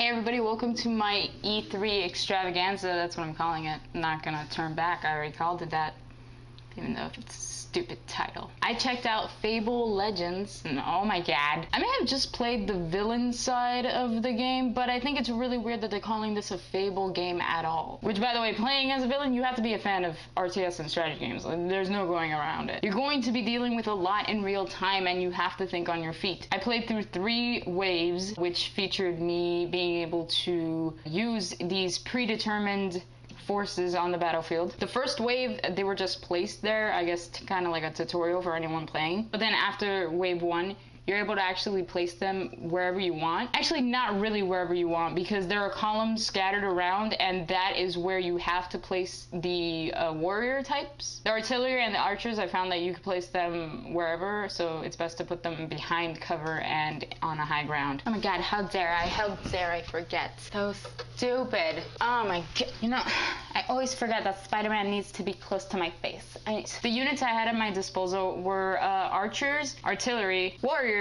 Hey everybody, welcome to my E3 extravaganza. That's what I'm calling it. I'm not gonna turn back. I already called it that, even though it's a stupid title. I checked out Fable Legends, and oh my god. I may have just played the villain side of the game, but I think it's really weird that they're calling this a Fable game at all. Which, by the way, playing as a villain, you have to be a fan of RTS and strategy games. There's no going around it. You're going to be dealing with a lot in real time, and you have to think on your feet. I played through 3 waves, which featured me being able to use these predetermined forces on the battlefield. The first wave, they were just placed there, I guess, kind of like a tutorial for anyone playing. But then after wave 1, you're able to actually place them wherever you want. Actually, not really wherever you want, because there are columns scattered around, and that is where you have to place the warrior types. The artillery and the archers, I found that you could place them wherever, so it's best to put them behind cover and on a high ground. Oh my god, how dare I forget. So stupid. Oh my god. You know, I always forget that Spider-Man needs to be close to my face. The units I had at my disposal were archers, artillery, warriors,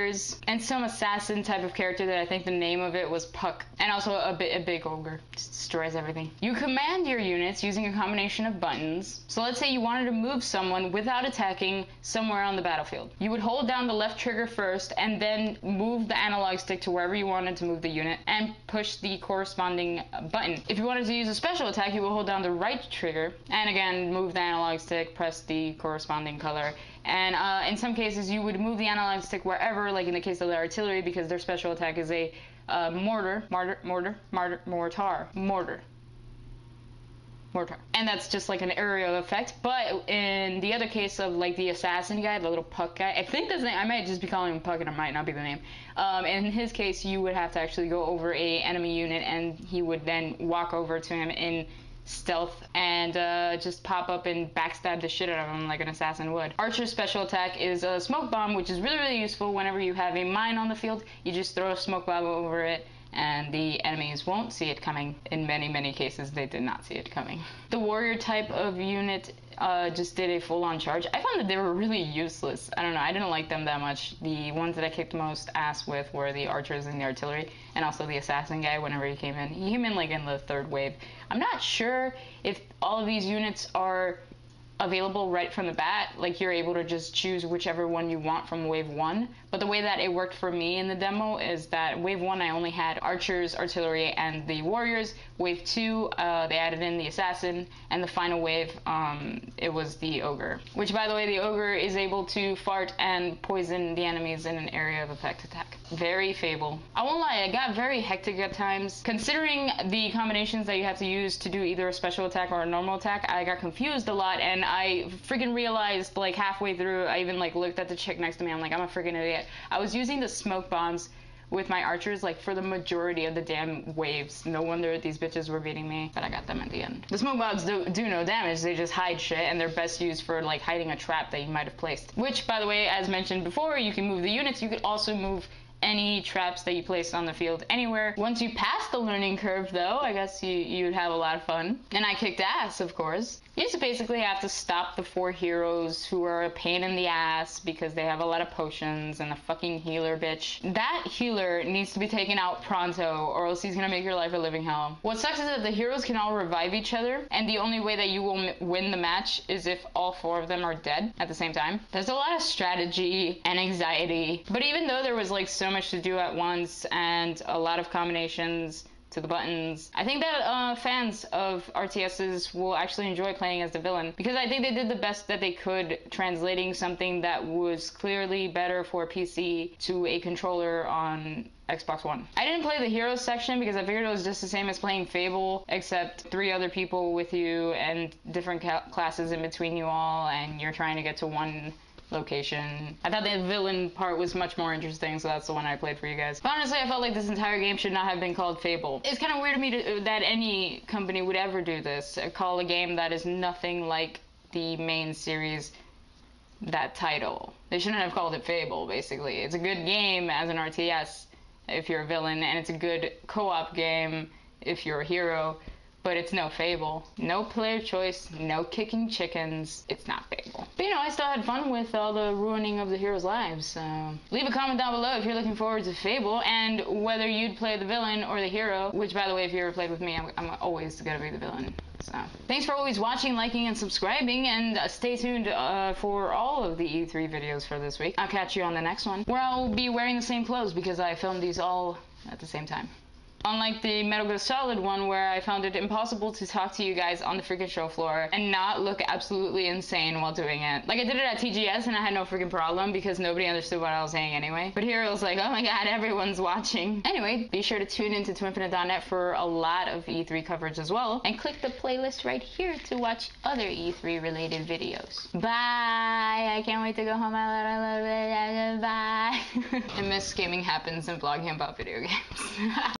and some assassin type of character that I think the name of it was Puck, and also a big ogre. Just destroys everything. You command your units using a combination of buttons. So let's say you wanted to move someone without attacking somewhere on the battlefield. You would hold down the left trigger first and then move the analog stick to wherever you wanted to move the unit and push the corresponding button. If you wanted to use a special attack, you would hold down the right trigger and again move the analog stick, press the corresponding color. And in some cases, you would move the analog stick wherever, like in the case of the artillery, because their special attack is a mortar. And that's just like an aerial effect. But in the other case of like the assassin guy, the little Puck guy, I think that's the name. I might just be calling him Puck and it might not be the name. In his case, you would have to actually go over a enemy unit and he would then walk over to him in stealth and just pop up and backstab the shit out of him like an assassin would. Archer's special attack is a smoke bomb, which is really useful whenever you have a mine on the field. You just throw a smoke bomb over it and the enemies won't see it coming. In many cases, they did not see it coming. The warrior type of unit just did a full-on charge. I found that they were really useless. I don't know, I didn't like them that much. The ones that I kicked most ass with were the archers and the artillery, and also the assassin guy whenever he came in. He came in like in the 3rd wave. I'm not sure if all of these units are available right from the bat, like you're able to just choose whichever one you want from wave 1, but the way that it worked for me in the demo is that wave 1 I only had archers, artillery, and the warriors. Wave 2 they added in the assassin, and the final wave it was the ogre, which by the way, the ogre is able to fart and poison the enemies in an area of effect attack. Very Fable. I won't lie, it got very hectic at times. Considering the combinations that you have to use to do either a special attack or a normal attack, I got confused a lot, and I freaking realized like halfway through, I even like looked at the chick next to me, I'm like, I'm a freaking idiot. I was using the smoke bombs with my archers like for the majority of the damn waves. No wonder these bitches were beating me, but I got them at the end. The smoke bombs do no damage, they just hide shit, and they're best used for like hiding a trap that you might have placed. Which, by the way, as mentioned before, you can move the units, you could also move any traps that you place on the field anywhere. Once you pass the learning curve though, I guess you'd have a lot of fun. And I kicked ass, of course. You just basically have to stop the 4 heroes who are a pain in the ass because they have a lot of potions and a fucking healer bitch. That healer needs to be taken out pronto or else he's gonna make your life a living hell. What sucks is that the heroes can all revive each other, and the only way that you will win the match is if all 4 of them are dead at the same time. There's a lot of strategy and anxiety, but even though there was like so much to do at once and a lot of combinations to the buttons, I think that fans of RTSs will actually enjoy playing as the villain, because I think they did the best that they could translating something that was clearly better for PC to a controller on Xbox One. I didn't play the heroes section because I figured it was just the same as playing Fable, except 3 other people with you and different classes in between you all, and you're trying to get to one location. I thought the villain part was much more interesting, so that's the one I played for you guys. But honestly, I felt like this entire game should not have been called Fable. It's kind of weird to me that any company would ever do this, call a game that is nothing like the main series that title. They shouldn't have called it Fable, basically. It's a good game as an RTS if you're a villain, and it's a good co-op game if you're a hero, but it's no Fable. No player choice, no kicking chickens. It's not Fable. But you know, I still had fun with all the ruining of the heroes' lives, so leave a comment down below if you're looking forward to Fable and whether you'd play the villain or the hero, which by the way, if you ever played with me, I'm always gonna be the villain. So, thanks for always watching, liking, and subscribing, and stay tuned for all of the E3 videos for this week. I'll catch you on the next one, where I'll be wearing the same clothes because I filmed these all at the same time. Unlike the Metal Gear Solid one, where I found it impossible to talk to you guys on the freaking show floor and not look absolutely insane while doing it. Like, I did it at TGS and I had no freaking problem because nobody understood what I was saying anyway. But here it was like, oh my god, everyone's watching. Anyway, be sure to tune into twinfinite.net for a lot of E3 coverage as well. And click the playlist right here to watch other E3 related videos. Bye! I can't wait to go home. I love it. Bye! I miss gaming happens and vlogging about video games.